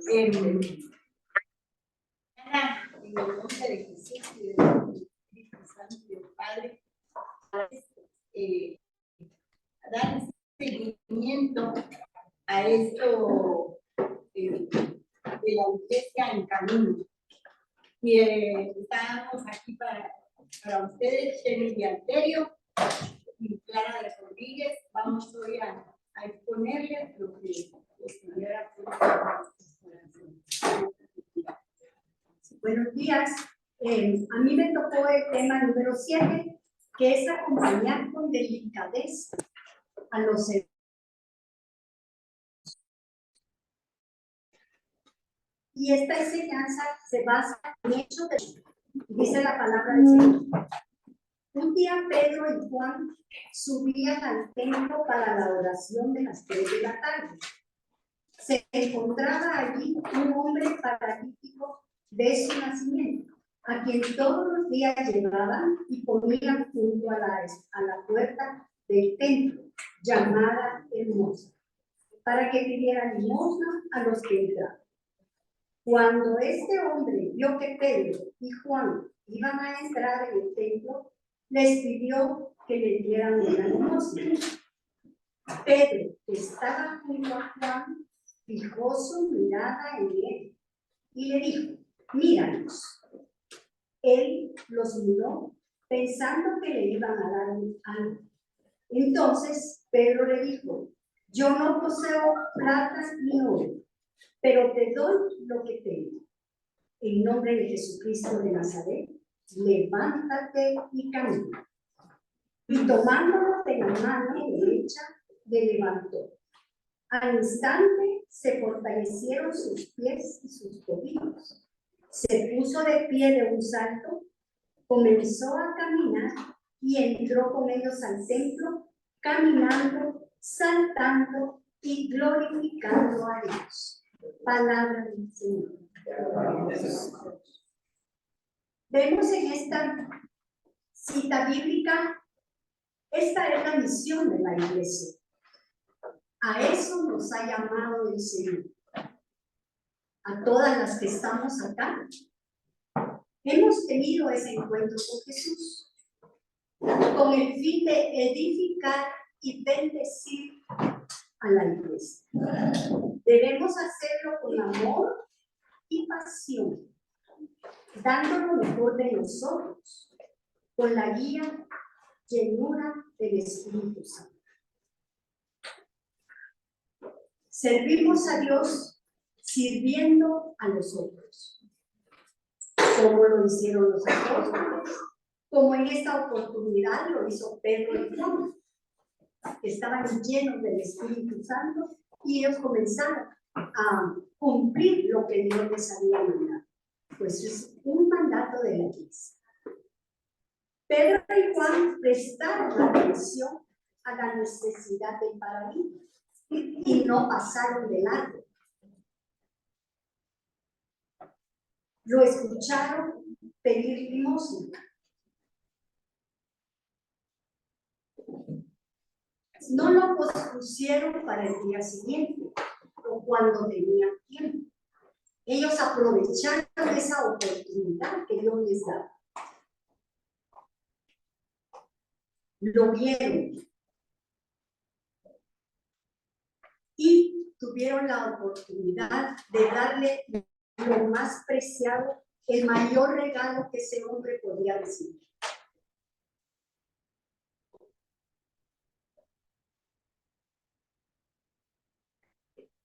En el nombre de Jesús y del Espíritu Santo y del Padre, dar seguimiento a esto de la iglesia en camino. Y estamos aquí para ustedes, Jenny Alterio y Clara de Rodríguez. Vamos hoy a exponerles lo que estuviera. Buenos días. A mí me tocó el tema número 7, que es acompañar con delicadeza a los hermanos. Y esta enseñanza se basa en hechos de, dice la palabra del Señor. Un día Pedro y Juan subían al templo para la oración de las 3 de la tarde. Se encontraba allí un hombre paralítico de su nacimiento, a quien todos los días llevaban y ponían junto a la puerta del templo, llamada Hermosa, para que pidiera limosna a los que entraban. Cuando este hombre vio que Pedro y Juan iban a entrar en el templo, les pidió que le dieran una limosna. Pedro, que estaba junto a Juan, fijó su mirada en él y le dijo: míranos. Él los miró pensando que le iban a dar algo. Entonces Pedro le dijo: yo no poseo plata ni oro, pero te doy lo que tengo. En nombre de Jesucristo de Nazaret, levántate y camina. Y tomándolo de la mano derecha, le levantó. Al instante se fortalecieron sus pies y sus tobillos. Se puso de pie de un salto, comenzó a caminar y entró con ellos al templo, caminando, saltando y glorificando a Dios. Palabra del Señor. Vemos en esta cita bíblica, esta es la misión de la iglesia. A eso nos ha llamado el Señor. A todas las que estamos acá, hemos tenido ese encuentro con Jesús, con el fin de edificar y bendecir a la iglesia. Debemos hacerlo con amor y pasión, dando lo mejor de nosotros, con la guía, llenura del Espíritu Santo. Servimos a Dios sirviendo a los otros, como lo hicieron los apóstoles, como en esta oportunidad lo hizo Pedro y Juan, que estaban llenos del Espíritu Santo y ellos comenzaron a cumplir lo que Dios les había mandado. Pues es un mandato de la iglesia. Pedro y Juan prestaron atención a la necesidad del paralítico y no pasaron de largo. Lo escucharon pedir limosna. No lo pospusieron para el día siguiente o cuando tenían tiempo. Ellos aprovecharon esa oportunidad que Dios les daba. Lo vieron y tuvieron la oportunidad de darle lo más preciado, el mayor regalo que ese hombre podía recibir.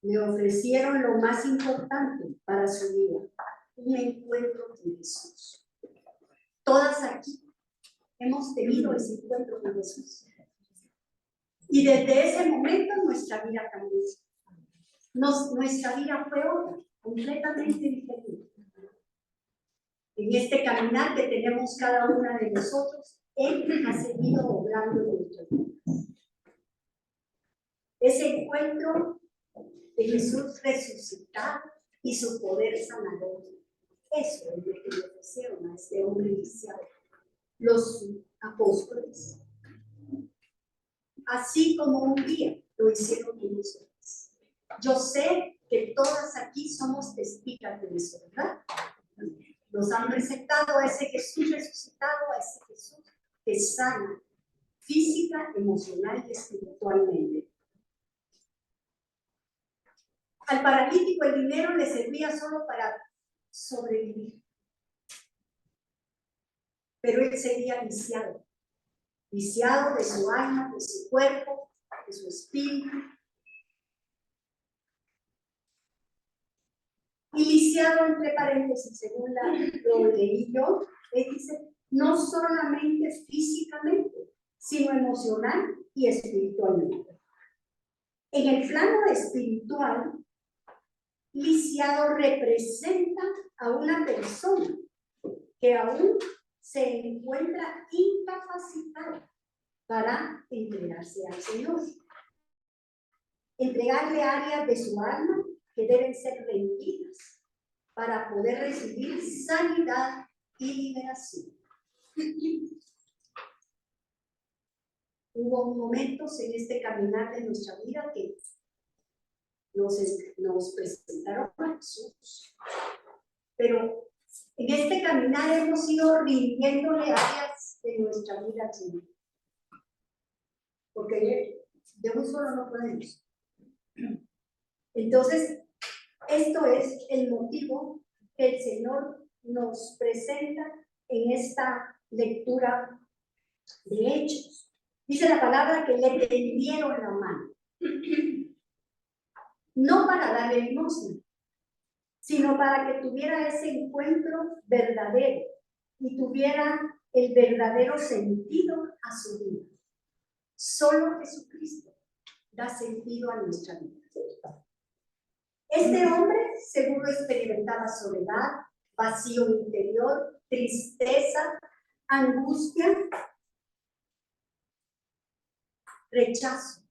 Le ofrecieron lo más importante para su vida, un encuentro con Jesús. Todas aquí hemos tenido ese encuentro con Jesús. Y desde ese momento nuestra vida cambió. Nuestra vida fue otra, completamente diferente. En este caminar que tenemos cada una de nosotros, Él ha seguido obrando en nuestras vidas. Ese encuentro de Jesús resucitado y su poder sanador. Eso es lo que le ofrecieron a este hombre inicial los apóstoles. Así como un día lo hicieron con nosotros. Yo sé que todas aquí somos testigos de eso, ¿verdad? Nos han presentado a ese Jesús resucitado, a ese Jesús que sana física, emocional y espiritualmente. Al paralítico el dinero le servía solo para sobrevivir. Pero él seguía viciado de su alma, de su cuerpo, de su espíritu. Y lisiado, entre paréntesis, según lo leí yo, él dice, no solamente físicamente, sino emocional y espiritualmente. En el plano espiritual, lisiado representa a una persona que aún se encuentra incapacitada para entregarse al Señor. Entregarle áreas de su alma que deben ser rendidas para poder recibir sanidad y liberación. Hubo momentos en este caminar de nuestra vida que nos presentaron a Jesús, pero en este caminar hemos ido rindiéndole áreas de nuestra vida al Señor, porque de un solo no podemos. Entonces, esto es el motivo que el Señor nos presenta en esta lectura de Hechos. Dice la palabra que le tendieron la mano, no para darle limosna, sino para que tuviera ese encuentro verdadero y tuviera el verdadero sentido a su vida. Solo Jesucristo da sentido a nuestra vida. Este hombre seguro experimentaba soledad, vacío interior, tristeza, angustia, rechazo.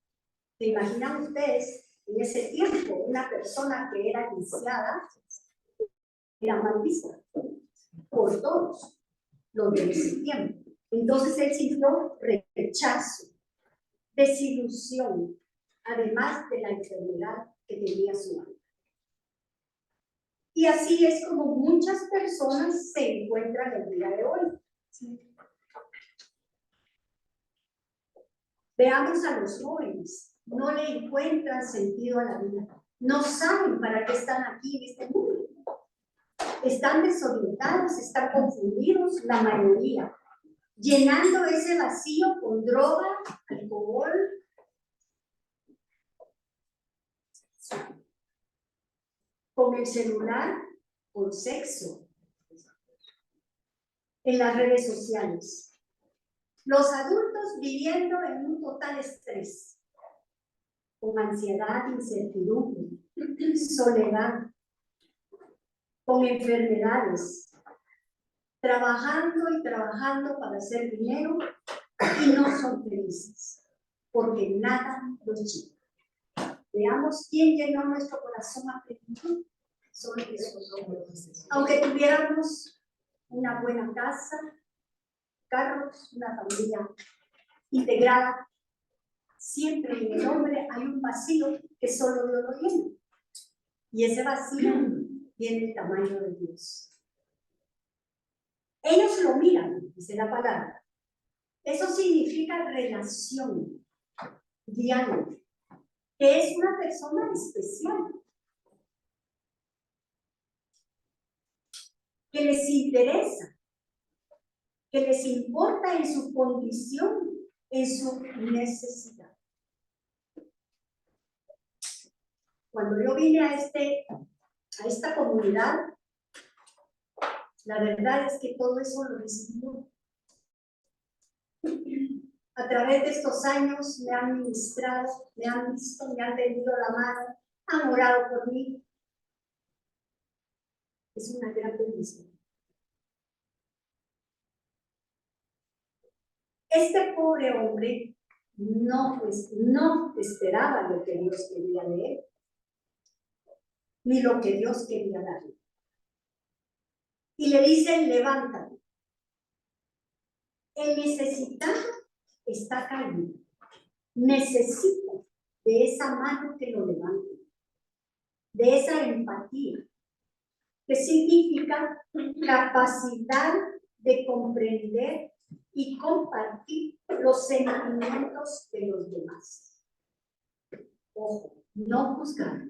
¿Se imaginan ustedes en ese tiempo una persona que era lisiada, era mal vista por todos los de ese tiempo? Entonces él sintió rechazo, desilusión, además de la enfermedad que tenía su alma. Y así es como muchas personas se encuentran el día de hoy. Veamos a los jóvenes, no le encuentran sentido a la vida, no saben para qué están aquí en este mundo. Están desorientados, están confundidos, la mayoría, llenando ese vacío con droga, alcohol, con el celular, con sexo, en las redes sociales. Los adultos viviendo en un total estrés, con ansiedad, incertidumbre, soledad, con enfermedades, trabajando y trabajando para hacer dinero y no son felices, porque nada los llena. Veamos quién llenó nuestro corazón a plenitud. Solo Jesús. Aunque tuviéramos una buena casa, carros, una familia integrada, siempre en el hombre hay un vacío que solo Dios lo llena. Y ese vacío tiene el tamaño de Dios. Ellos lo miran, dice la palabra. Eso significa relación, diálogo, que es una persona especial, que les interesa, que les importa en su condición, en su necesidad. Cuando yo vine a esta comunidad, la verdad es que todo eso lo recibí yo. A través de estos años me han ministrado, me han visto, me han tendido la mano, han orado por mí. Es una gran bendición. Este pobre hombre no esperaba lo que Dios quería de él, ni lo que Dios quería darle. Y le dicen, levántate. El necesitado está caído. Necesita de esa mano que lo levante. de esa empatía, que significa capacidad de comprender y compartir los sentimientos de los demás. Ojo, no juzgar.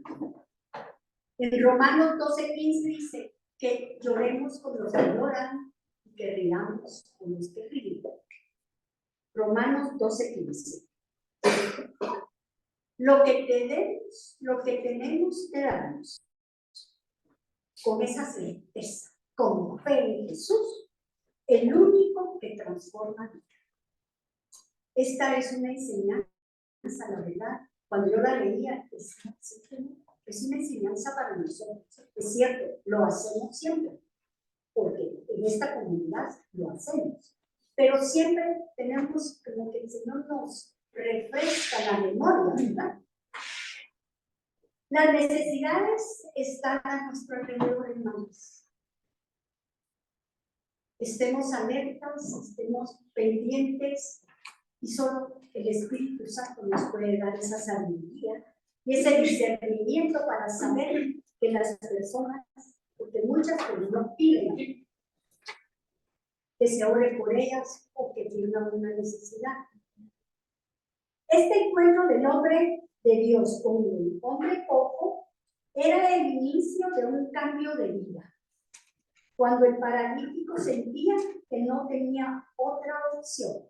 En Romanos 12:15 dice que lloremos con los que lloran y que riamos con los que ríen. Romanos 12:15. Lo que tenemos que darnos con esa certeza, con fe en Jesús, el único que transforma vida. Esta es una enseñanza, la verdad. Cuando yo la leía, es una enseñanza para nosotros. Es cierto, lo hacemos siempre, porque en esta comunidad lo hacemos. Pero siempre tenemos como que el Señor nos refresca la memoria, ¿verdad? Las necesidades están a nuestro alrededor, hermanos. Estemos alertas, estemos pendientes, y solo el Espíritu Santo nos puede dar esa sabiduría y ese discernimiento para saber que las personas, porque muchas pues no piden que se ore por ellas o que tengan una necesidad. Este encuentro del hombre de Dios con el hombre poco era el inicio de un cambio de vida. Cuando el paralítico sentía que no tenía otra opción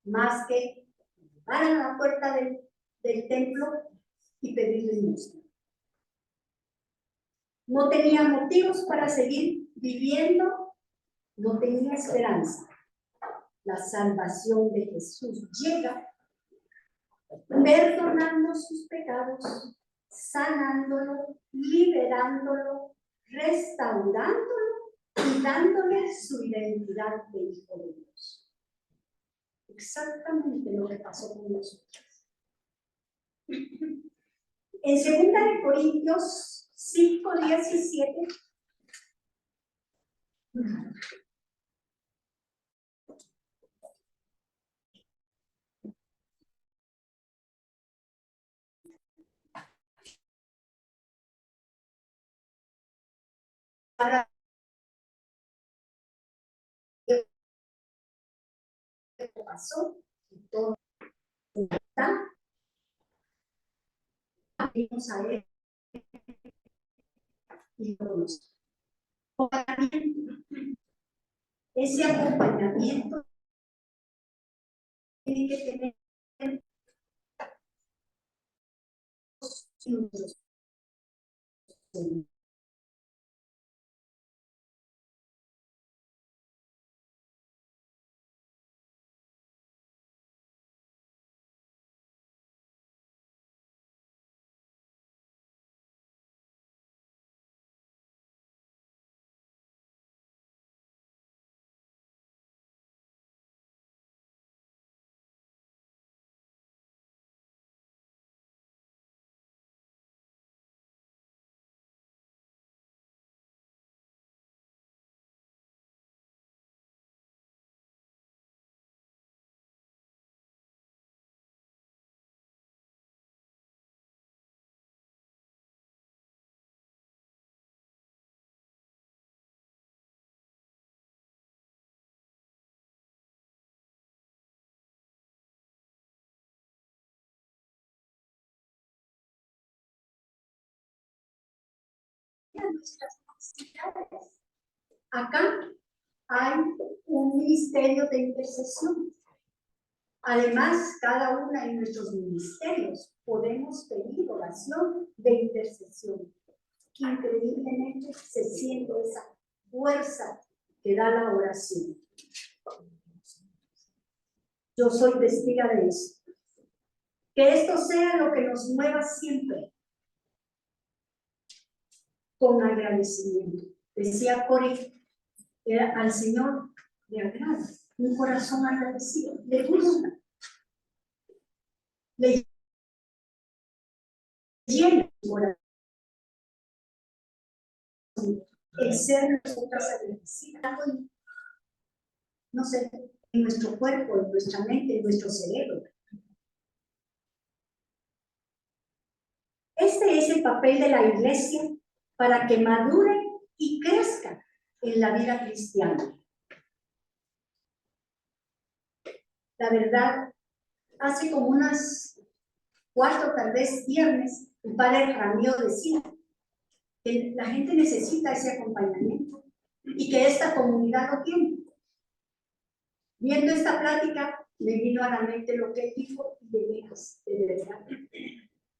más que llegar a la puerta del templo y pedirle limosna. No tenía motivos para seguir viviendo, no tenía esperanza. La salvación de Jesús llega perdonando sus pecados, sanándolo, liberándolo, restaurándolo y dándole su identidad de hijo de Dios. Exactamente lo que pasó con nosotros. En 2 Corintios 5:17 para lo que pasó y todo está, vamos a ver y lo conocemos. Ese acompañamiento tiene que tener nuestros necesidades. Acá hay un ministerio de intercesión. Además, cada una de nuestros ministerios podemos pedir oración de intercesión. Que increíblemente se siente esa fuerza que da la oración. Yo soy testiga de eso. Que esto sea lo que nos mueva siempre con agradecimiento. Decía Cori, al Señor le agrada un corazón agradecido, le gusta, le llena el corazón el ser nosotras agradecidas, no sé, en nuestro cuerpo, en nuestra mente, en nuestro cerebro. Este Este es el papel de la iglesia para que madure y crezca en la vida cristiana. La verdad, hace como unas 4, tal vez viernes, el padre Ramiro decía que la gente necesita ese acompañamiento y que esta comunidad lo tiene. Viendo esta plática, me vino a la mente lo que él dijo y de verdad,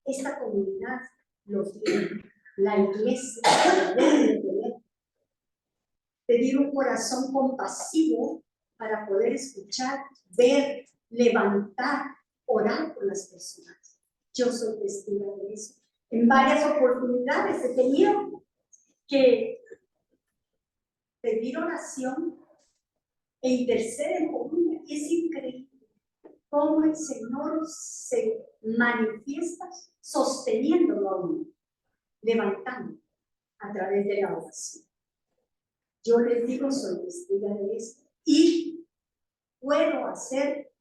esta comunidad lo tiene. La iglesia debe de tener. Pedir un corazón compasivo para poder escuchar, ver, levantar, orar por las personas. Yo soy testigo de eso. En varias oportunidades he tenido que pedir oración e interceder en común. Es increíble cómo el Señor se manifiesta sosteniéndolo a uno, levantando a través de la oración. Yo les digo, soy testigo de esto y puedo hacer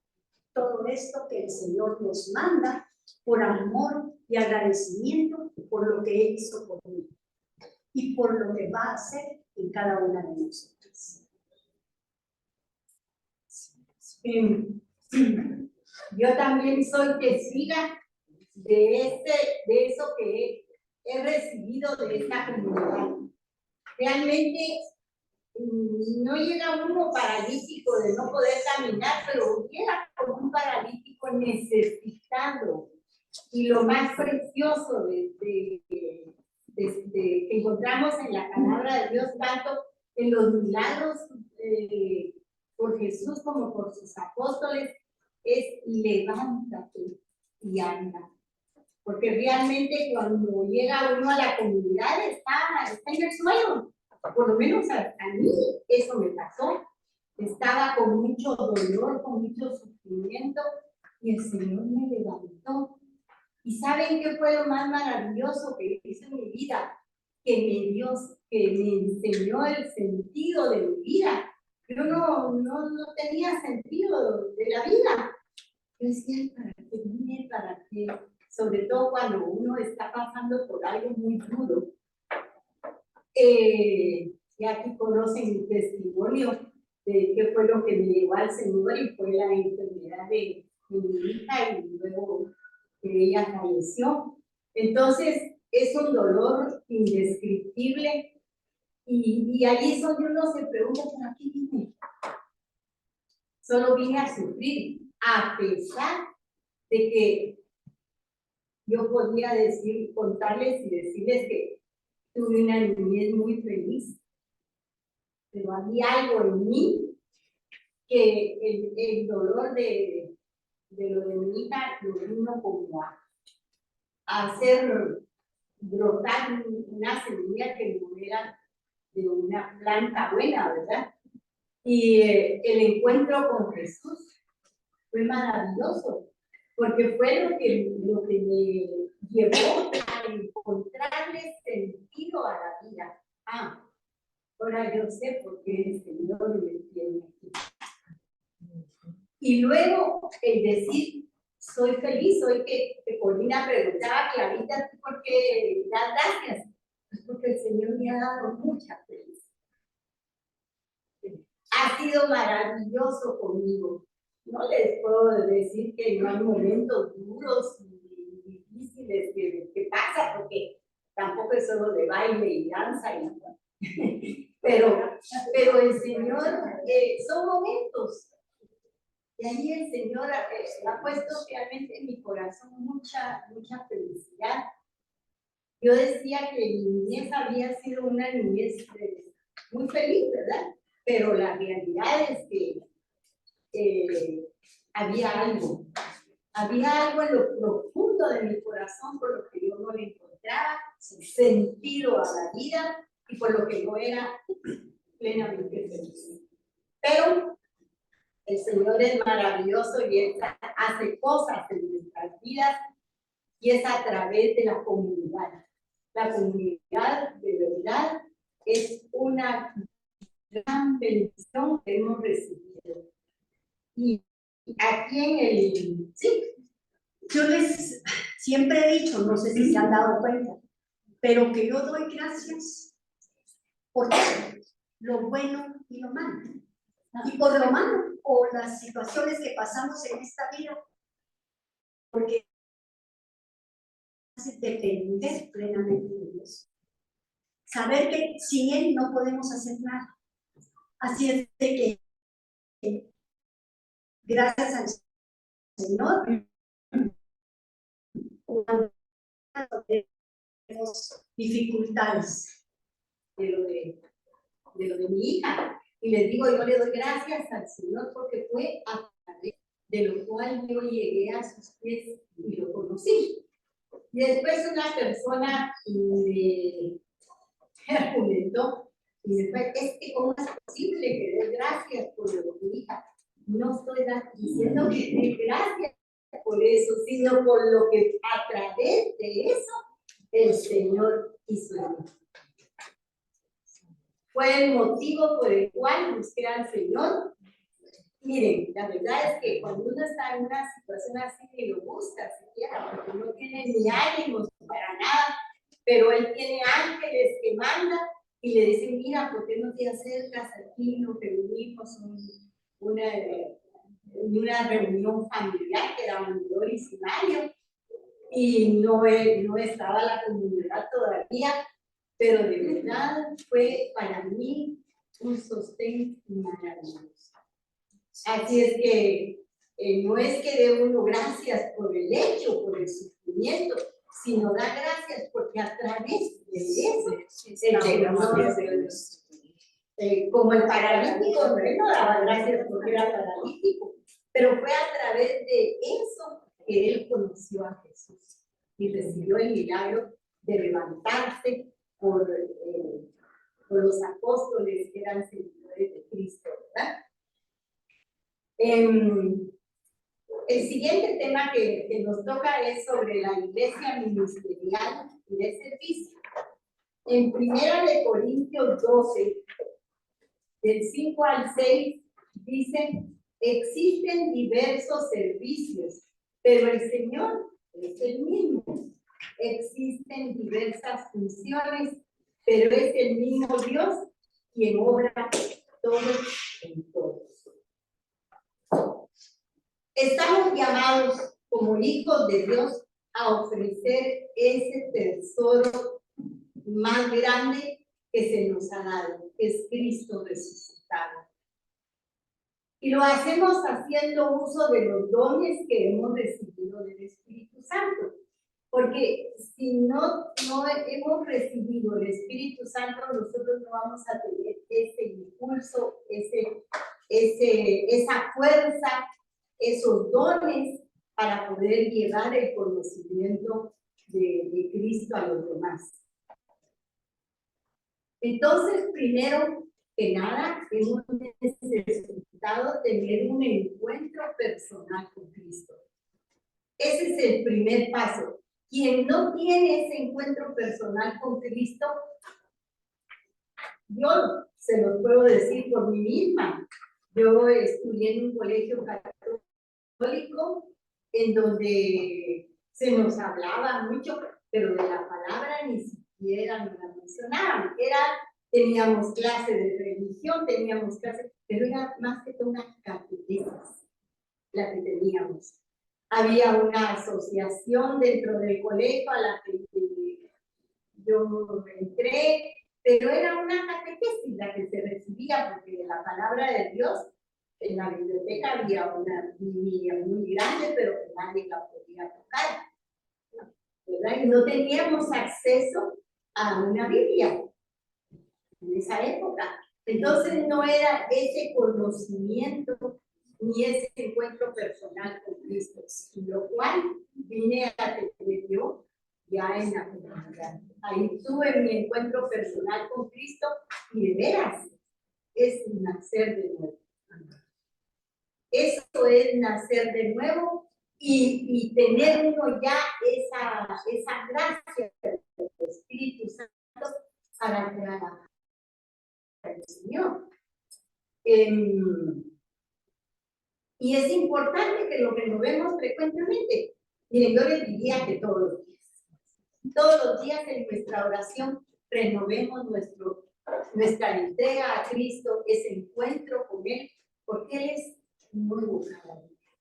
todo esto que el Señor nos manda por amor y agradecimiento por lo que Él hizo por mí y por lo que va a hacer en cada una de nosotras. Yo también soy testiga de eso que he recibido de esta comunidad. Realmente no llega uno paralítico de no poder caminar, pero llega como un paralítico necesitado. Y lo más precioso que encontramos en la palabra de Dios, tanto en los milagros por Jesús como por sus apóstoles, es levántate y anda. Porque realmente cuando llega uno a la comunidad está en el suelo. Por lo menos a mí eso me pasó. Estaba con mucho dolor, con mucho sufrimiento, y el Señor me levantó. ¿Y saben qué fue lo más maravilloso que hizo en mi vida? Que me enseñó el sentido de mi vida. Yo no tenía sentido de la vida. Yo decía, ¿para qué vine? ¿Para qué? Sobre todo cuando uno está pasando por algo muy duro. Y aquí conocen mi testimonio de qué fue lo que me llevó al Señor, y fue la enfermedad de mi hija, y luego que ella falleció. Entonces, es un dolor indescriptible, y ahí es donde uno se pregunta, ¿para qué vine? Solo vine a sufrir, a pesar de que yo podía contarles y decirles que tuve una niñez muy feliz, pero había algo en mí que el dolor de lo de mi hija lo vino como a hacer brotar una semilla que no era de una planta buena, ¿verdad? Y el encuentro con Jesús fue maravilloso, porque fue lo que me llevó a encontrarle sentido a la vida. Ahora yo sé por qué el Señor me tiene aquí. Y luego el decir, soy feliz. Hoy que Corina preguntaba, Clarita, ¿por qué das gracias? Pues porque el Señor me ha dado mucha felicidad. Ha sido maravilloso conmigo. No les puedo decir que no hay momentos duros y difíciles que pasa, porque tampoco es solo de baile y danza, pero el Señor, son momentos. Y ahí el Señor ha puesto realmente en mi corazón mucha felicidad. Yo decía que mi niñez había sido una niñez muy feliz, ¿verdad? Pero la realidad es que había algo en lo profundo de mi corazón por lo que yo no le encontraba sentido a la vida y por lo que no era plenamente feliz. Pero el Señor es maravilloso y Él hace cosas en nuestras vidas, y es a través de la comunidad. La comunidad, de verdad, es una gran bendición que hemos recibido. Y aquí Yo les siempre he dicho, no sé si se han dado cuenta, pero que yo doy gracias por todo, lo bueno y lo malo. Y por lo malo, o las situaciones que pasamos en esta vida, porque hace depender plenamente de Dios. Saber que sin Él no podemos hacer nada. Así es de que, gracias al Señor, cuando tenemos dificultades de lo de mi hija. Y les digo, yo le doy gracias al Señor porque fue a través de lo cual yo llegué a sus pies y lo conocí. Y después una persona me argumentó y después, es que cómo es posible que dé gracias por lo de mi hija. No estoy diciendo que dé gracias por eso, sino por lo que a través de eso el Señor hizo en mí. Fue el motivo por el cual busqué al Señor. Miren, la verdad es que cuando uno está en una situación así, ni lo busca siquiera, porque no tiene ni ánimos para nada, pero Él tiene ángeles que manda y le dicen, mira, ¿por qué no te acercas aquí? Nos reunimos una reunión familiar que era Doris y Mario, y no estaba la comunidad todavía, pero de verdad fue para mí un sostén maravilloso. Así es que no es que dé uno gracias por el hecho, por el sufrimiento, sino da gracias porque a través de eso como el paralítico, no daba gracias porque era paralítico, pero fue a través de eso que él conoció a Jesús y recibió el milagro de levantarse por los apóstoles que eran seguidores de Cristo, ¿verdad? El siguiente tema que nos toca es sobre la iglesia ministerial y de servicio. En 1 Corintios 12, del 5 al 6, dice, existen diversos servicios, pero el Señor es el mismo. Existen diversas funciones, pero es el mismo Dios quien obra todo en todos. Estamos llamados como hijos de Dios a ofrecer ese tesoro más grande que se nos ha dado, que es Cristo resucitado. Y lo hacemos haciendo uso de los dones que hemos recibido del Espíritu Santo. Porque si no hemos recibido el Espíritu Santo, nosotros no vamos a tener ese impulso, esa fuerza, esos dones para poder llevar el conocimiento de Cristo a los demás. Entonces, primero que nada, hemos necesitado tener un encuentro personal con Cristo. Ese es el primer paso. Quien no tiene ese encuentro personal con Cristo, yo se lo puedo decir por mí misma. Yo estudié en un colegio católico en donde se nos hablaba mucho, pero de la palabra ni siquiera nos la mencionaban. Teníamos clase de religión, pero era más que todo una catequesis la que teníamos. Había una asociación dentro del colegio a la que yo entré, pero era una catequesis la que se recibía, porque de la palabra de Dios en la biblioteca había una Biblia muy grande, pero que nadie la podía tocar, ¿verdad? Y no teníamos acceso a una Biblia en esa época. Entonces no era ese conocimiento ni ese encuentro personal con Cristo, lo cual vine a tener yo ya en la comunidad. Ahí tuve mi encuentro personal con Cristo y de veras es nacer de nuevo. Eso es nacer de nuevo y tener uno ya esa gracia del Espíritu Santo para trabajar al Señor. Y es importante que lo renovemos frecuentemente. Miren, yo les diría que todos los días en nuestra oración renovemos nuestra entrega a Cristo, ese encuentro con Él, porque Él es nuevo cada día,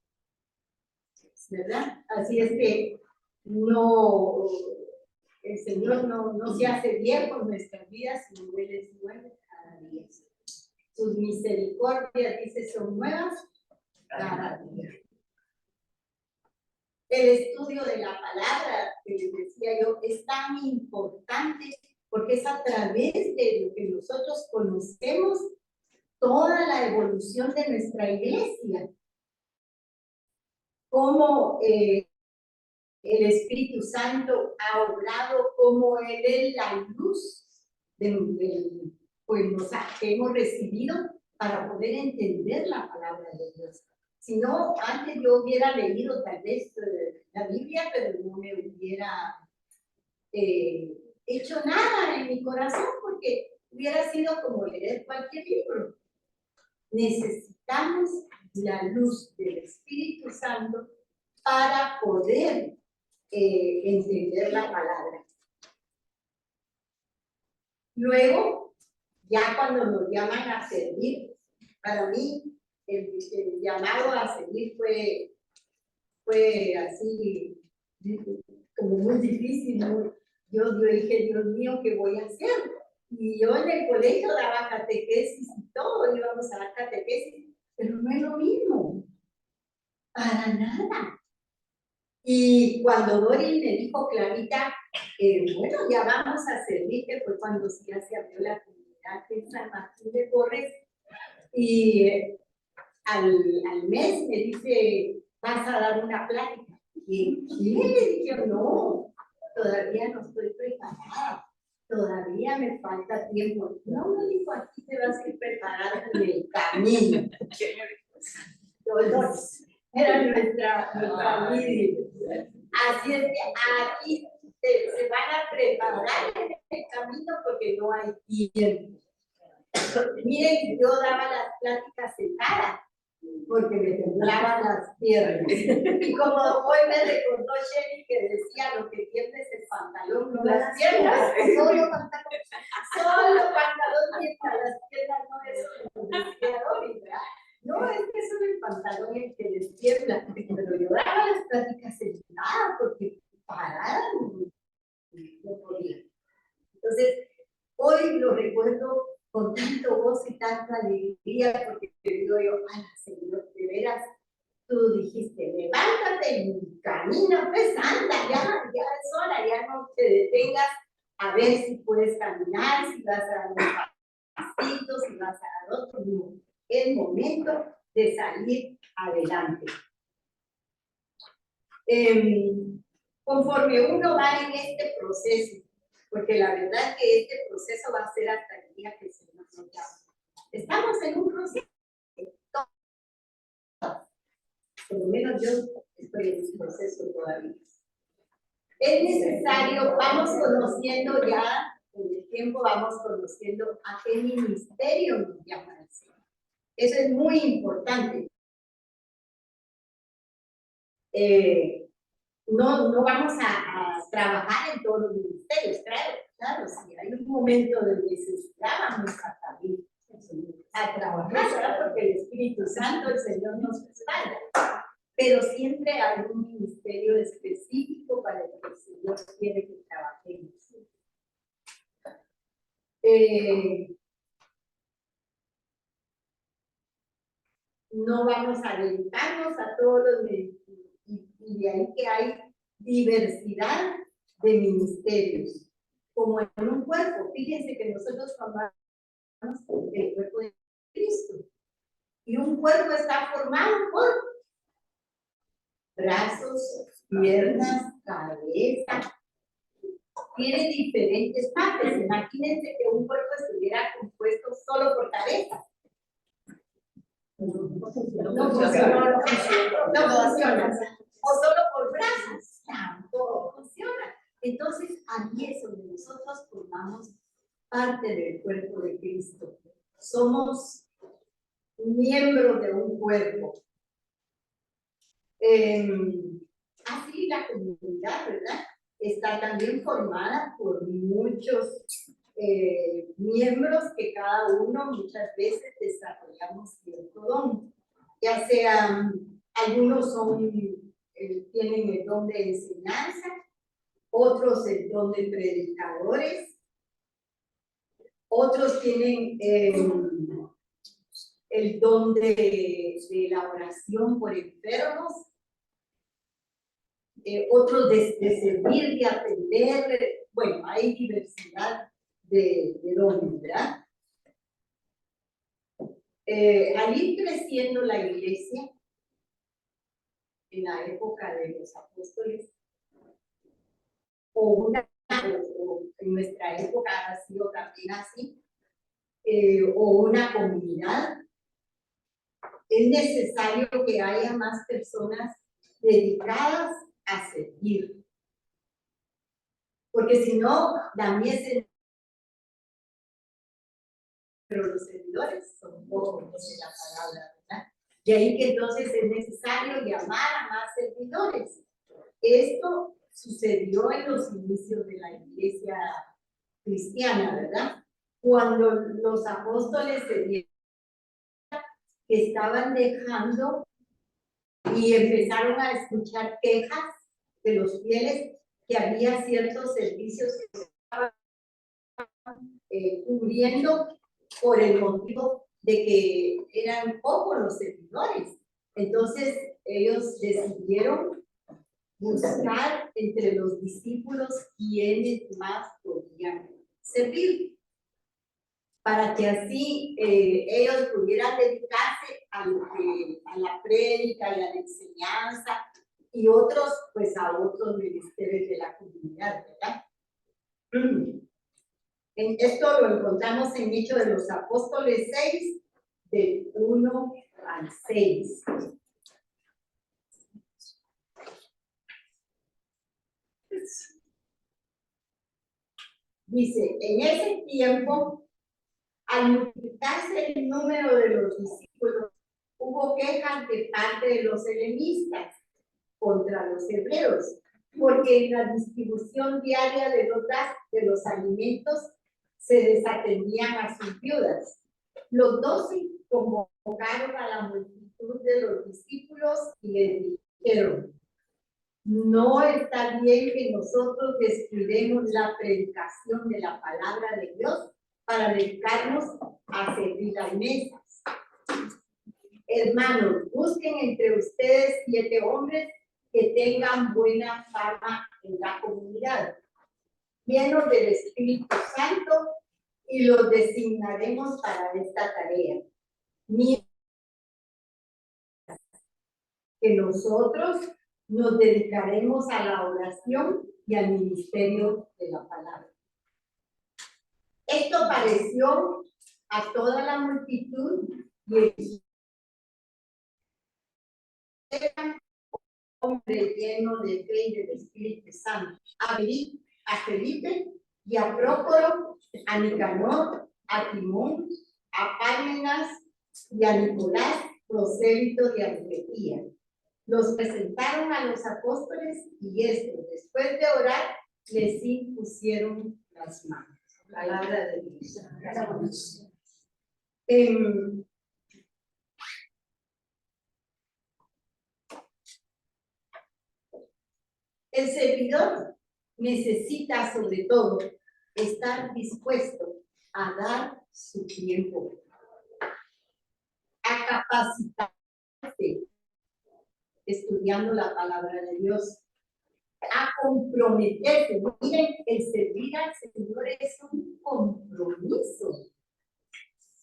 ¿verdad? Así es que no, el Señor no se hace viejo en nuestras vidas, sino Él es nuevo cada día. Sus misericordias, dice, son nuevas cada día. El estudio de la palabra, que les decía yo, es tan importante porque es a través de lo que nosotros conocemos toda la evolución de nuestra iglesia. Cómo el Espíritu Santo ha obrado, cómo Él es la luz que hemos recibido para poder entender la palabra de Dios. Si no, antes yo hubiera leído tal vez la Biblia, pero no me hubiera hecho nada en mi corazón, porque hubiera sido como leer cualquier libro. Necesitamos la luz del Espíritu Santo para poder entender la palabra. Luego, ya cuando nos llaman a servir, para mí el llamado a servir fue así, como muy difícil. Yo dije, Dios mío, ¿qué voy a hacer? Y yo en el colegio daba catequesis y todo, íbamos a dar catequesis, pero no es lo mismo, para nada. Y cuando Doris me dijo, Clarita, bueno, ya vamos a servir, que fue cuando ya se abrió la comunidad en San Martín de Porres, y al mes me dice, vas a dar una plática. Y le dije, no, todavía no estoy preparada, todavía me falta tiempo. No, me dijo, aquí te vas a ir preparando en el camino. Dolores. Era nuestra familia. Así es que aquí se van a preparar en el camino porque no hay tiempo. Miren, yo daba las pláticas sentada porque me temblaban las piernas. Y como hoy me recordó Shelly que decía, lo que tiembla es el pantalón, no las piernas. Solo pantalón tiembla, las piernas no, eso me decía Doris, ¿verdad? No, es que es el pantalón el que les tiembla. Pero yo daba las pláticas sentada porque parada no podía. Entonces, hoy lo recuerdo con tanto gozo y tanta alegría, porque te digo yo, ay, Señor, de veras, tú dijiste, levántate y camina, pues anda, ya es hora, ya no te detengas a ver si puedes caminar, si vas a dar un pasito, si vas a dar otro, no. Es momento de salir adelante. Conforme uno va en este proceso, porque la verdad que este proceso va a ser hasta el día que el Señor nos llame. Estamos en un proceso. Por lo menos yo estoy en un proceso todavía. Es necesario, vamos conociendo ya, con el tiempo vamos conociendo a qué ministerio nos llama el Señor. Eso es muy importante. No vamos a trabajar en todos los ministerios, claro, si hay un momento de necesidad, vamos a salir a trabajar, ¿verdad? Porque el Espíritu Santo, el Señor nos respalda, pero siempre hay un ministerio específico para el que el Señor quiere que trabajemos. No vamos a dedicarnos a todos los ministerios, y de ahí que hay diversidad de ministerios, como en un cuerpo. Fíjense que nosotros formamos el cuerpo de Cristo, y un cuerpo está formado por brazos, piernas, cabeza, tiene diferentes partes. Imagínense que un cuerpo estuviera compuesto solo por cabeza. No funciona. O solo por brazos, tampoco funciona. Entonces, ahí es donde nosotros formamos parte del cuerpo de Cristo. Somos miembros de un cuerpo. así la comunidad, ¿verdad? Está también formada por muchos miembros que cada uno muchas veces desarrollamos cierto don, ya sea algunos tienen el don de enseñanza, otros el don de predicadores, otros tienen el don de la oración por enfermos, otros de servir, de atender. Bueno, hay diversidad de dones, ¿verdad? Al ir creciendo la iglesia, en la época de los apóstoles, o en nuestra época ha sido también así, o una comunidad, es necesario que haya más personas dedicadas a servir. Porque si no, la mies, pero los servidores son pocos de la palabra, ¿verdad? De ahí que entonces es necesario llamar a más servidores. Esto sucedió en los inicios de la iglesia cristiana, ¿verdad? Cuando los apóstoles se dieron que estaban dejando y empezaron a escuchar quejas de los fieles que había ciertos servicios que estaban cubriendo por el motivo de que eran pocos los servidores. Entonces ellos decidieron buscar entre los discípulos quienes más podían servir, para que así ellos pudieran dedicarse a la prédica y a la enseñanza, y otros pues a otros ministerios de la comunidad, ¿verdad? Esto lo encontramos en Hechos de los Apóstoles 6, del 1 al 6. Dice, en ese tiempo, al multiplicarse el número de los discípulos, hubo quejas de parte de los helenistas contra los hebreos, porque en la distribución diaria de los alimentos se desatendían a sus viudas. Los 12 convocaron a la multitud de los discípulos y les dijeron: no está bien que nosotros descuidemos la predicación de la palabra de Dios para dedicarnos a servir las mesas. Hermanos, busquen entre ustedes 7 hombres que tengan buena fama en la comunidad, llenos del Espíritu Santo, y los designaremos para esta tarea. Mientras que nosotros nos dedicaremos a la oración y al ministerio de la palabra. Esto pareció a toda la multitud y eran hombres llenos de fe y del Espíritu Santo. A Felipe y a Prócoro, a Nicanor, a Timón, a Pármenas y a Nicolás, prosélito de Antioquía. Los presentaron a los apóstoles y estos, después de orar, les impusieron las manos. Palabra de Dios. El servidor necesita sobre todo estar dispuesto a dar su tiempo, a capacitarse estudiando la palabra de Dios, a comprometerse. Miren, el servir al Señor es un compromiso.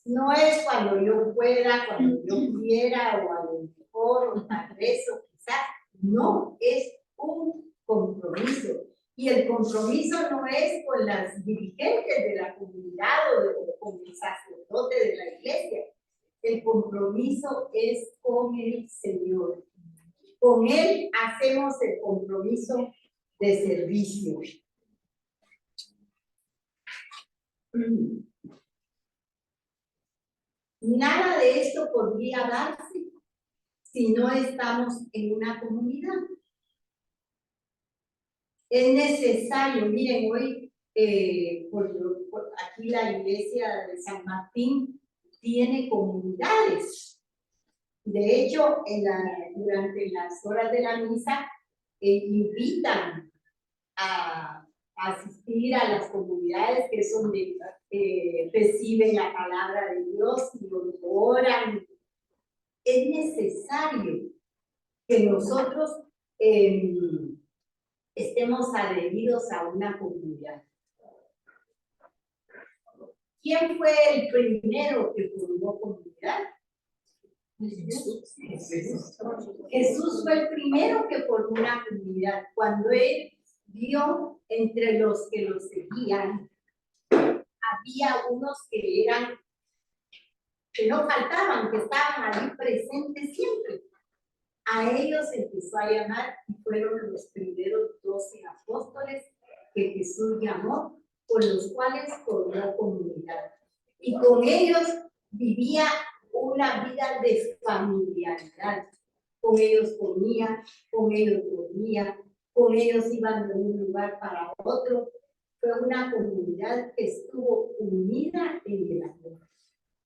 No es cuando yo pueda, cuando yo quiera, o a lo mejor, o tal vez, o quizás. No, es un compromiso. Y el compromiso no es con las dirigentes de la comunidad o con el sacerdote de la iglesia. El compromiso es con el Señor. Con Él hacemos el compromiso de servicio. Nada de esto podría darse si no estamos en una comunidad. Es necesario, miren, hoy aquí la iglesia de San Martín tiene comunidades. De hecho, durante las horas de la misa, invitan a asistir a las comunidades que es donde reciben la palabra de Dios y donde oran. Es necesario que nosotros estemos adheridos a una comunidad. ¿Quién fue el primero que formó comunidad? Jesús fue el primero que formó una comunidad. Cuando él vio entre los que lo seguían, había unos que no faltaban, que estaban allí presentes siempre. A ellos empezó a llamar y fueron los primeros 12 apóstoles que Jesús llamó, con los cuales formó comunidad. Y con ellos vivía una vida de familiaridad. Con ellos comía, con ellos dormía, con ellos iban de un lugar para otro. Fue una comunidad que estuvo unida en el amor,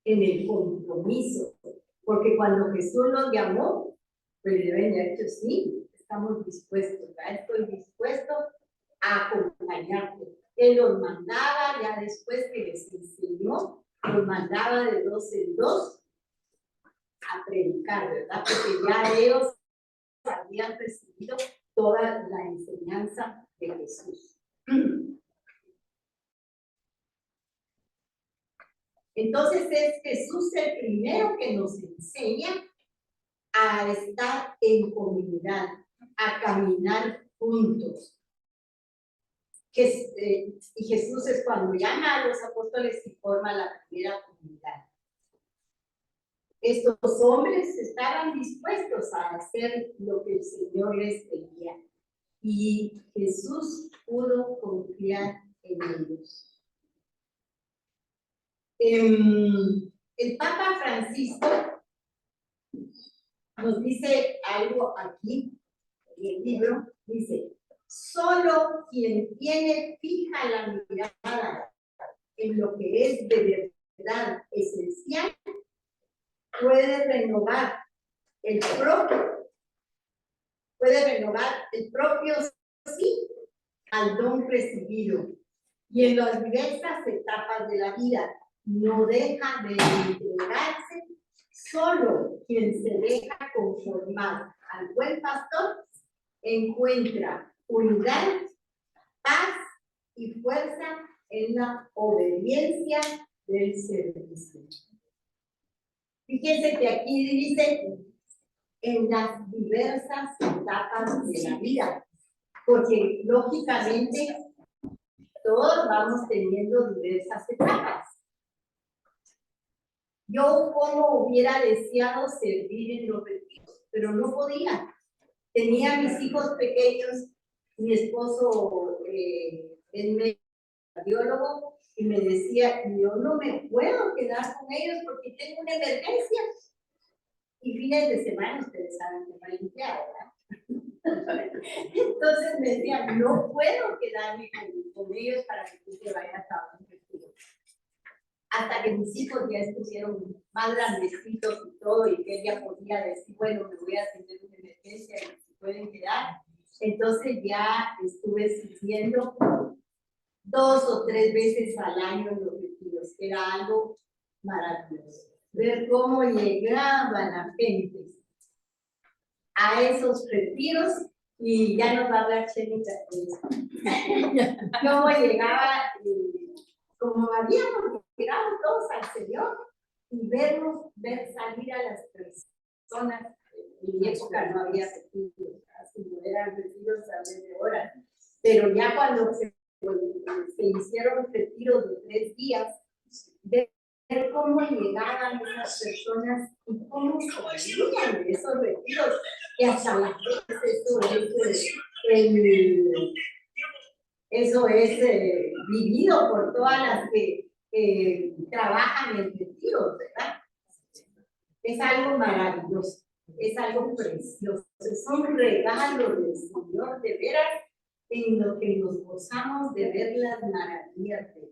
en el compromiso. Porque cuando Jesús los llamó, pues le había dicho, sí, estamos dispuestos, ¿verdad? Estoy dispuesto a acompañarte. Él los mandaba, ya después que les enseñó, los mandaba de 2 en 2 a predicar, ¿verdad? Porque ya ellos habían recibido toda la enseñanza de Jesús. Entonces es Jesús el primero que nos enseña a estar en comunidad, a caminar juntos. Y Jesús es cuando llama a los apóstoles y forma la primera comunidad. Estos hombres estaban dispuestos a hacer lo que el Señor les pedía. Y Jesús pudo confiar en ellos. El Papa Francisco nos dice algo aquí en el libro. Dice, solo quien tiene fija la mirada en lo que es de verdad esencial puede renovar el propio sí al don recibido, y en las diversas etapas de la vida no deja de integrarse. Solo quien se deja conformar al buen pastor encuentra unidad, paz y fuerza en la obediencia del servicio. Fíjense que aquí dice en las diversas etapas de la vida, porque lógicamente todos vamos teniendo diversas etapas. Yo como hubiera deseado servir en los retiros, pero no podía. Tenía mis hijos pequeños, mi esposo es cardiólogo, y me decía, yo no me puedo quedar con ellos porque tengo una emergencia. Y fines de semana, ustedes saben que no limpiar, ¿verdad? Entonces me decía, no puedo quedarme con ellos para que tú te vayas a un retiro. Hasta que mis hijos ya estuvieron más grandecitos y todo, y que ella podía decir, bueno, me voy a tener una emergencia y se pueden quedar. Entonces ya estuve sirviendo 2 o 3 veces al año en los retiros. Era algo maravilloso. Ver cómo llegaba la gente a esos retiros, y ya nos va a hablar Chenita. Cómo llegaba, como habíamos llegado todos al Señor, y ver salir a las personas. En mi época no había retiros, así no eran retiros a vez de horas, pero ya cuando se hicieron retiros de 3 días, ver cómo llegaban esas personas y cómo salían de esos retiros, que hasta la eso es vivido por todas las que trabajan en retiros, ¿verdad? Es algo maravilloso, es algo precioso, es un regalo del Señor, de veras. en lo que nos gozamos de ver las maravillas de Dios.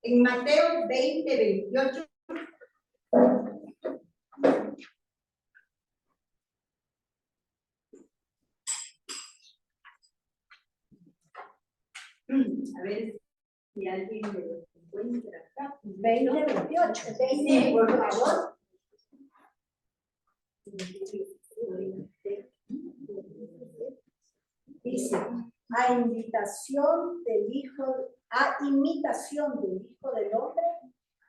En Mateo 20:28. A ver si alguien me encuentra acá. 20:28. Sí, por favor. Dice, a imitación del Hijo del Hombre,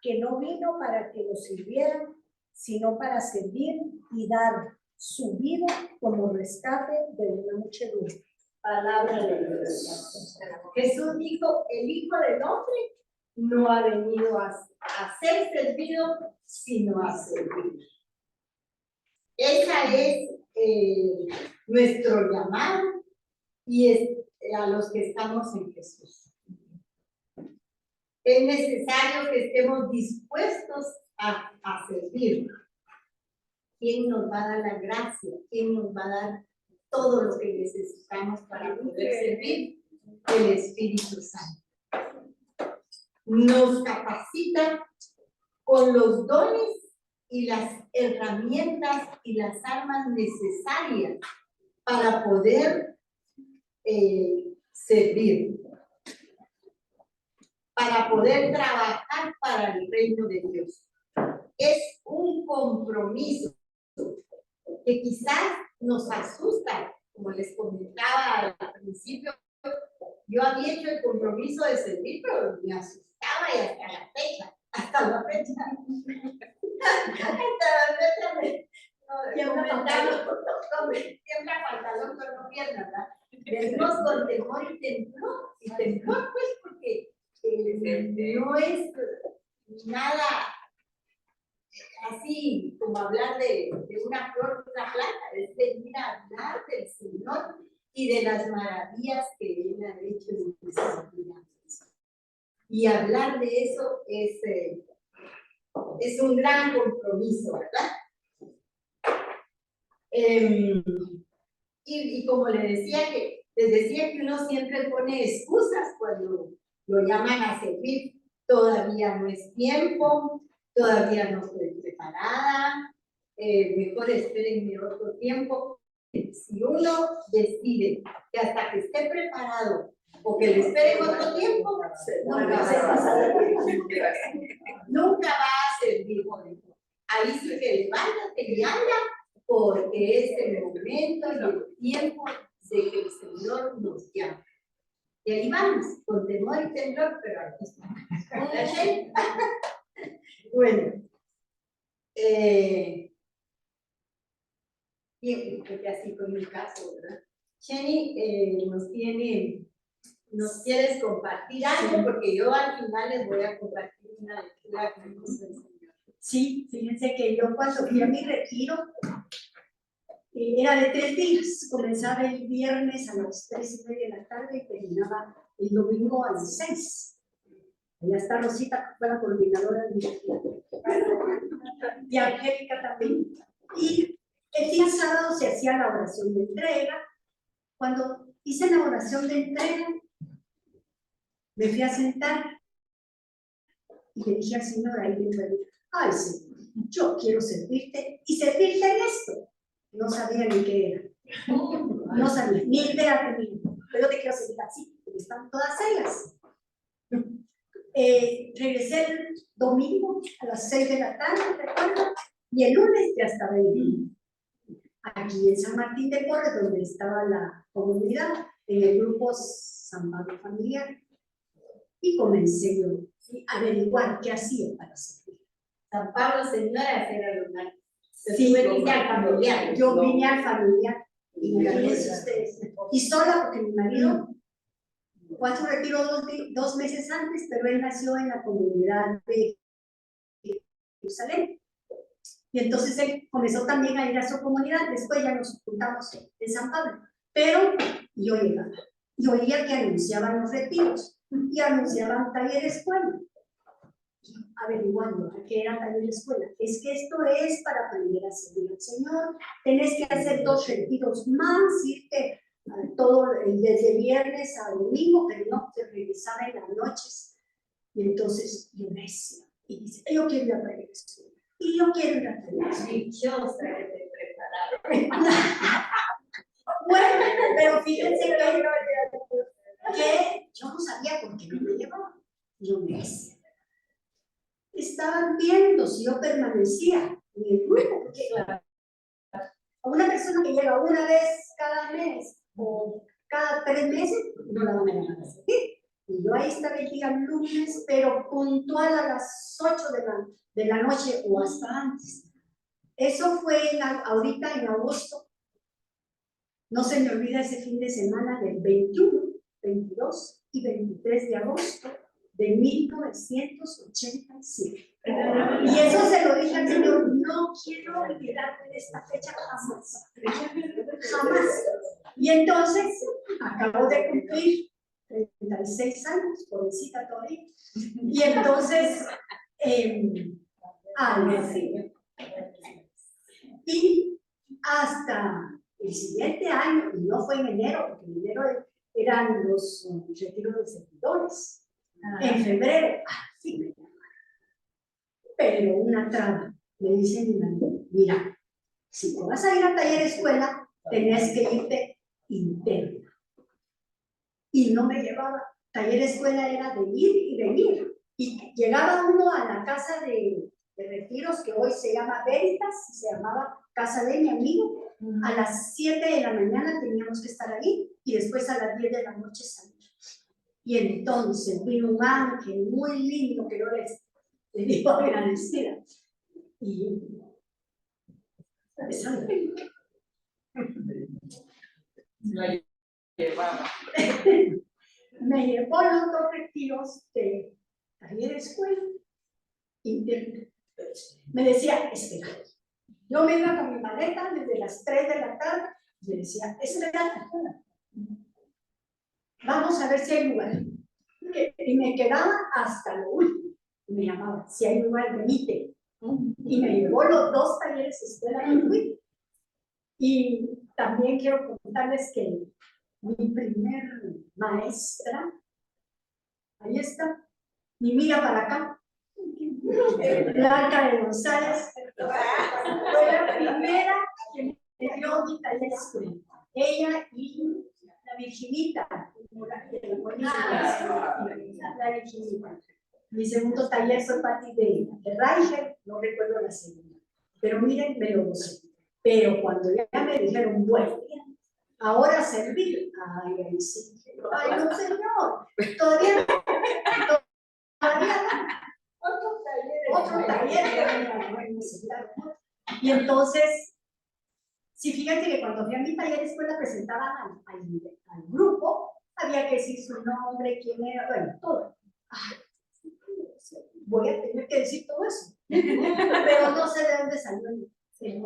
que no vino para que lo sirvieran, sino para servir y dar su vida como rescate de una muchedumbre. Palabra de Dios. Jesús dijo, el Hijo del Hombre no ha venido a ser servido, sino a servir. Esa es nuestro llamado y es a los que estamos en Jesús. Es necesario que estemos dispuestos a servir. ¿Quién nos va a dar la gracia? ¿Quién nos va a dar todo lo que necesitamos para poder servir? El Espíritu Santo. Nos capacita con los dones y las herramientas y las armas necesarias para poder servir, para poder trabajar para el reino de Dios. Es un compromiso que quizás nos asusta, como les comentaba al principio. Yo había hecho el compromiso de servir, pero me asustaba y hasta la fecha tiembla pantalón, pero no piernas, ¿verdad? Decimos con temor y temblor, pues, porque no es nada así como hablar de una flor, una planta, es venir a hablar del Señor y de las maravillas que Él ha hecho en nuestras vidas. Y hablar de eso es un gran compromiso, ¿verdad? Y como les decía que uno siempre pone excusas cuando lo llaman a servir. Todavía no es tiempo, todavía no estoy preparada, mejor espérenme otro tiempo. Si uno decide que hasta que esté preparado o que le esperen otro tiempo, nunca va a servir. Ahí sí que levántate y anda, porque es el momento y el tiempo de que el Señor nos llame. Y ahí vamos, con temor y temblor, pero aquí estamos. Bueno, y porque así con mi caso, ¿verdad? Jenny nos quieres compartir algo, porque yo al final les voy a compartir una lectura que nos enseñó. Sí, fíjense que yo cuando fui a mi retiro, era de 3 días, comenzaba el viernes a las 3:30 de la tarde y terminaba el domingo a las 6. Allá está Rosita, que fue la coordinadora de mi retiro. Y Angélica también. Y el día sábado se hacía la oración de entrega. Cuando hice la oración de entrega, me fui a sentar y le dije al Señor ahí dentro de mí, ay Señor, yo quiero servirte y servirte en esto. No sabía ni qué era. No sabía, ni idea tenía. Pero yo te quiero servir así, porque están todas ellas. Regresé el domingo a las 6 de la tarde, recuerdo, y el lunes ya estaba aquí en San Martín de Porres, donde estaba la comunidad, en el grupo San Pablo Familiar, y comencé yo a averiguar qué hacía para servir. San Pablo, señora, era lo más. Sí, familiar. Yo vine al familiar y me agradezco a ustedes. Y sola porque mi marido fue a su retiro 2 meses antes, pero él nació en la comunidad de Jerusalén. Y entonces él comenzó también a ir a su comunidad, después ya nos juntamos en San Pablo. Pero yo llegaba y oía que anunciaban los retiros y anunciaban talleres escuela. averiguando qué era taller de escuela. Es que esto es para aprender a servir al Señor. Tenés que hacer 2 retiros más, irte todo desde viernes a domingo, pero no, te regresaba en las noches. Y entonces yo decía, y dice, yo quiero ir a taller de escuela. Y yo quiero ir a taller de escuela. Dichosa de te prepararon. Bueno, pero fíjense que yo no sabía por qué no me llevaba. Yo me decía. Estaban viendo si yo permanecía en el grupo, porque a una persona que llega una vez cada mes o cada 3 meses, no la van a llamar a servir. Y yo ahí estaba el día lunes, pero puntual a las 8 de la noche o hasta antes. Eso fue ahorita en agosto. No se me olvida ese fin de semana del 21, 22 y 23 de agosto de 1987. Y eso se lo dije al Señor, no quiero olvidarme de esta fecha jamás. Jamás. Y entonces, acabo de cumplir 36 años, jovencita todavía. Y entonces, y hasta el siguiente año, y no fue en enero, porque en enero eran los retiros de servidores. En febrero, sí me llamaron. Pero una traba, me dice mi marido, mira, si te vas a ir a taller escuela, tenés que irte interna. Y no me llevaba. Taller escuela era de ir y venir. Y llegaba uno a la casa de retiros, que hoy se llama Veritas, se llamaba Casa de mi amigo. A las 7 de la mañana teníamos que estar ahí y después a las 10 de la noche salir. Y entonces vino un ángel muy lindo que yo le digo agradecida. Y esa ángel me llevó los 2 retiros de taller escuela interna. Me decía, espera. Yo me iba con mi maleta desde las 3 de la tarde y me decía, espera, vamos a ver si hay lugar. Y me quedaba hasta lo último. Y me llamaba, si hay lugar, venite. Y me llevó los 2 talleres de escuela que fui. Y también quiero contarles que mi primer maestra, ahí está, y mira para acá, Blanca de González, fue la primera que me dio mi taller de escuela. Ella y la Virginita, la Virginita. Mi segundo taller fue Pati de Reicher, no recuerdo la segunda. Pero miren, me lo gocé. Pero cuando ya me dijeron, bueno, ahora servir, ay, ahí sí. Ay, no, señor, todavía otro taller. Y entonces, si fíjate que cuando fui a mi taller de escuela presentaban al grupo, había que decir su nombre, quién era, bueno, todo. Ay, voy a tener que decir todo eso. Pero no sé de dónde salió el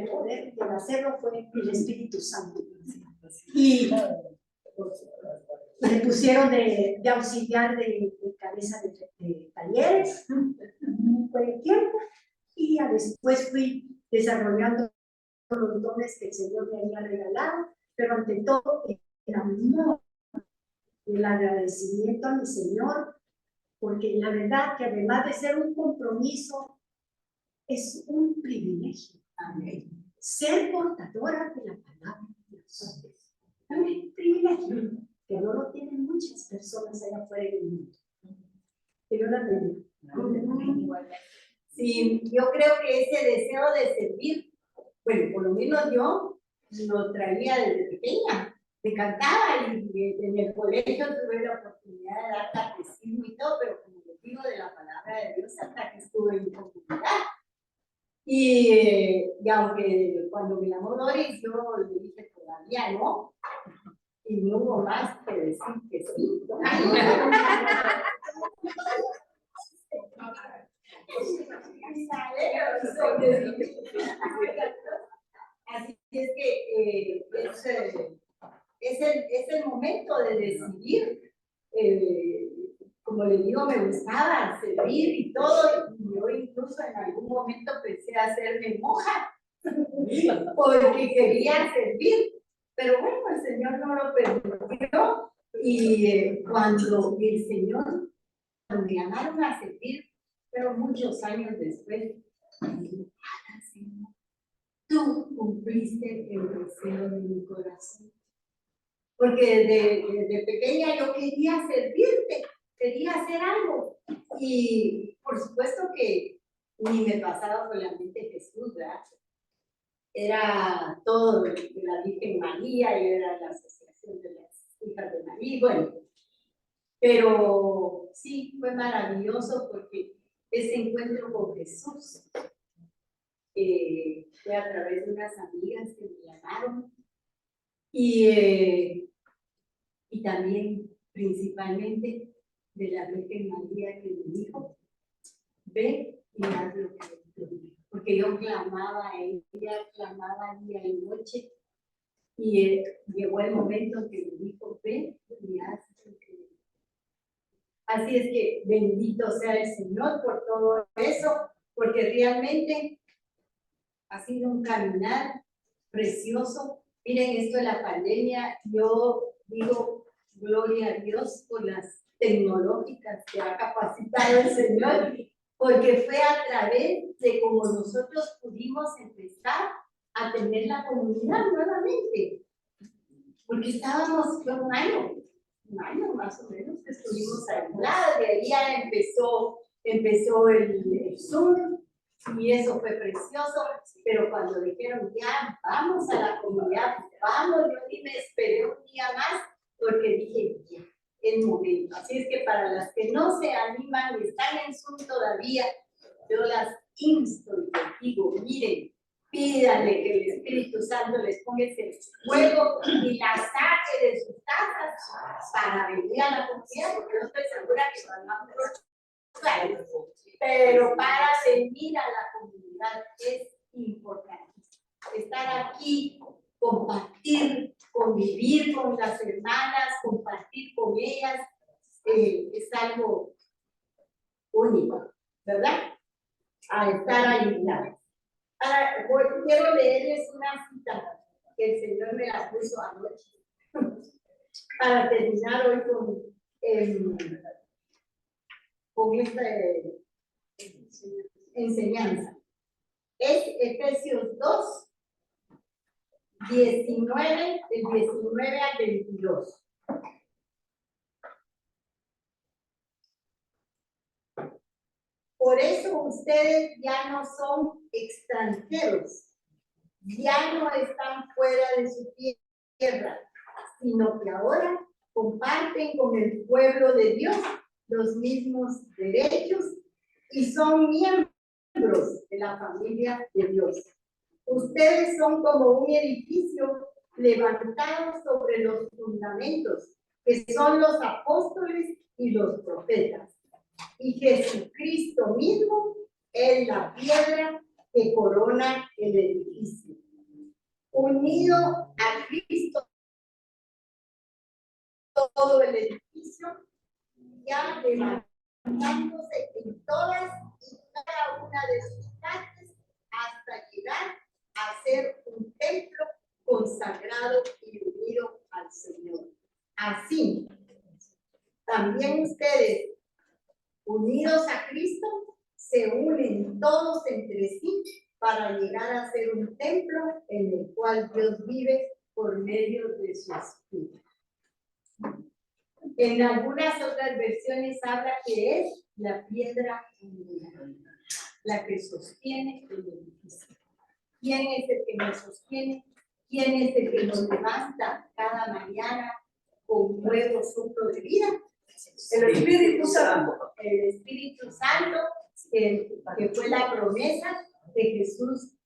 poder de hacerlo, fue el Espíritu Santo. Y me pusieron de auxiliar de cabeza de talleres un buen tiempo y ya después fui desarrollando los dones que el Señor me había regalado, pero ante todo el amor, el agradecimiento a mi Señor, porque la verdad que además de ser un compromiso, es un privilegio. Amén. Ser portadora de la palabra de Dios. Un privilegio que no lo tienen muchas personas allá afuera en el mundo. Que Dios la bendiga. Sí, yo creo que ese deseo de servir, bueno, por lo menos yo lo traía desde pequeña. Me encantaba y en el colegio tuve la oportunidad de dar catecismo y todo, pero como les digo, de la palabra de Dios hasta que estuve en comunidad. Y aunque cuando me llamó Doris, yo le dije todavía no, y no hubo más que decir que sí. Así es que es el momento de decidir, como le digo, me gustaba servir y todo, y yo incluso en algún momento pensé hacerme monja, porque quería servir, pero bueno, el Señor no lo permitió, y cuando el Señor me llamaron a servir, pero muchos años después, me dijo, "Ana, Señor, tú cumpliste el deseo de mi corazón". Porque desde pequeña yo quería servirte, quería hacer algo. Y por supuesto que ni me pasaba por la mente Jesús, ¿verdad? Era todo de la Virgen María, y era la Asociación de las Hijas de María, bueno. Pero sí, fue maravilloso porque ese encuentro con Jesús fue a través de unas amigas que me llamaron. Y también, principalmente, de la Virgen María que me dijo, ve y haz lo que yo digo. Porque yo clamaba a ella, clamaba día y noche, y llegó el momento en que me dijo, ve y haz lo que yo digo. Así es que bendito sea el Señor por todo eso, porque realmente ha sido un caminar precioso. Miren, esto de la pandemia, yo digo, gloria a Dios por las tecnológicas que ha capacitado el Señor, porque fue a través de cómo nosotros pudimos empezar a tener la comunidad nuevamente. Porque estábamos un año más o menos que estuvimos aislados, de ahí ya empezó el Zoom, y eso fue precioso, pero cuando dijeron ya vamos a la comunidad, vamos, yo ni me esperé un día más, porque dije ya, el momento. Así es que para las que no se animan y están en Zoom todavía, yo las insto y les digo, miren, pídanle que el Espíritu Santo les ponga ese fuego y la saque de sus casas para venir a la comunidad, porque no estoy segura que van a poder. Pero para venir a la comunidad es importante estar aquí, compartir, convivir con las hermanas, compartir con ellas, es algo único, ¿verdad? A estar aislados. Ahora, quiero leerles una cita que el Señor me la puso anoche para terminar hoy con esta enseñanza. Es Efesios 2, 19, del 19 al 22. Por eso ustedes ya no son extranjeros, ya no están fuera de su tierra, sino que ahora comparten con el pueblo de Dios los mismos derechos y son miembros de la familia de Dios. Ustedes son como un edificio levantado sobre los fundamentos, que son los apóstoles y los profetas. Y Jesucristo mismo es la piedra que corona el edificio. Unido a Cristo, todo el edificio, ya levantándose en todas y cada una de sus partes hasta llegar a ser un templo consagrado y unido al Señor. Así, también ustedes, unidos a Cristo, se unen todos entre sí para llegar a ser un templo en el cual Dios vive por medio de su Espíritu. En algunas otras versiones habla que es la piedra angular, la que sostiene el edificio. ¿Quién es el que nos sostiene? ¿Quién es el que nos levanta cada mañana con nuevo soplo de vida? El Espíritu Santo. El Espíritu Santo, que fue la promesa que Jesús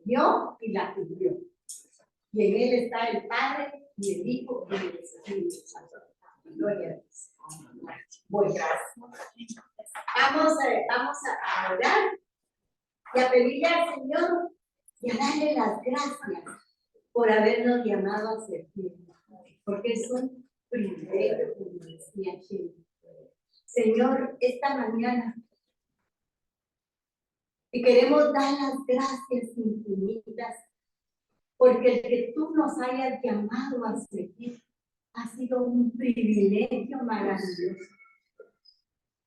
dio y la cumplió. Y en él está el Padre y el Hijo y el Espíritu Santo. Gloria a Dios. Bueno, vamos a orar y a pedirle al Señor y a darle las gracias por habernos llamado a servir, porque es un privilegio, como decía Chile, Señor, esta mañana te queremos dar las gracias infinitas, porque el que tú nos hayas llamado a seguir ha sido un privilegio maravilloso.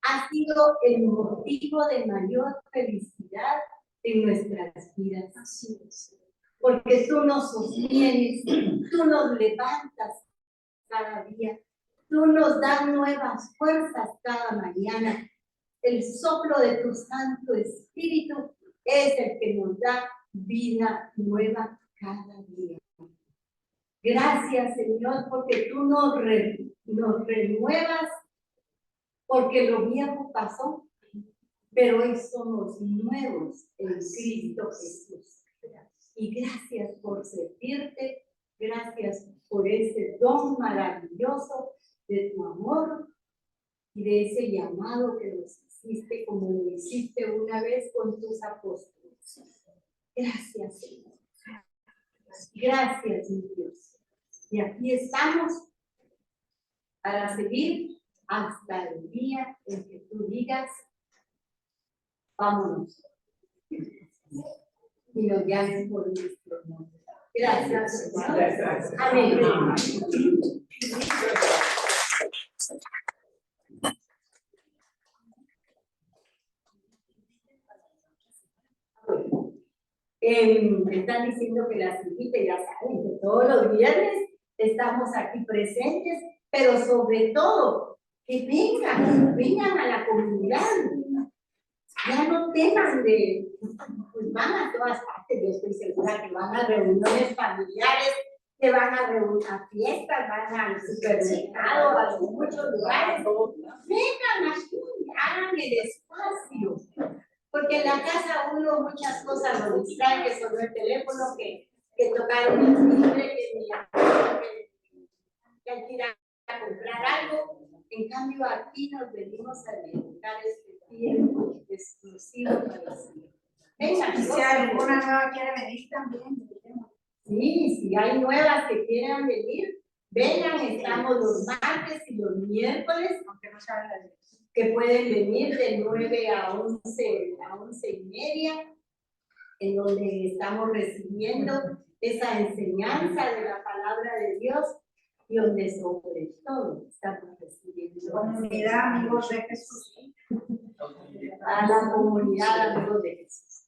Ha sido el motivo de mayor felicidad en nuestras vidas. Así es. Porque tú nos sostienes, tú nos levantas cada día, tú nos das nuevas fuerzas cada mañana. El soplo de tu Santo Espíritu es el que nos da vida nueva cada día. Gracias, Señor, porque tú nos renuevas, porque lo viejo pasó, pero hoy somos nuevos en Cristo Jesús. Y gracias por servirte, gracias por ese don maravilloso de tu amor y de ese llamado que nos hiciste como lo hiciste una vez con tus apóstoles. Gracias, Señor. Gracias, mi Dios. Y aquí estamos para seguir hasta el día en que tú digas, vámonos. Y nos llames por nuestro nombre. Gracias, Señor. Amén. Me están diciendo que las invite, ya saben, que todos los viernes estamos aquí presentes, pero sobre todo, que vengan a la comunidad. Ya no teman de, pues van a todas partes, yo estoy segura que van a reuniones familiares, que van a fiestas, van al supermercado, a muchos lugares. Vengan aquí, hagan el espacio. Porque en la casa uno muchas cosas lo distrae, que sonó el teléfono, que tocaron el timbre, que hay que ir a comprar algo. En cambio, aquí nos venimos a dedicar este tiempo exclusivo para sí. Venga, Si alguna nueva quiere venir también. sí, si hay nuevas que quieran venir, vengan, estamos los martes y los miércoles, Aunque no saben la dirección. que pueden venir de 9 a 11 y media, en donde estamos recibiendo esa enseñanza de la palabra de Dios y donde sobre todo estamos recibiendo Comunidad, amigos de Jesús. a la comunidad, amigos de Jesús.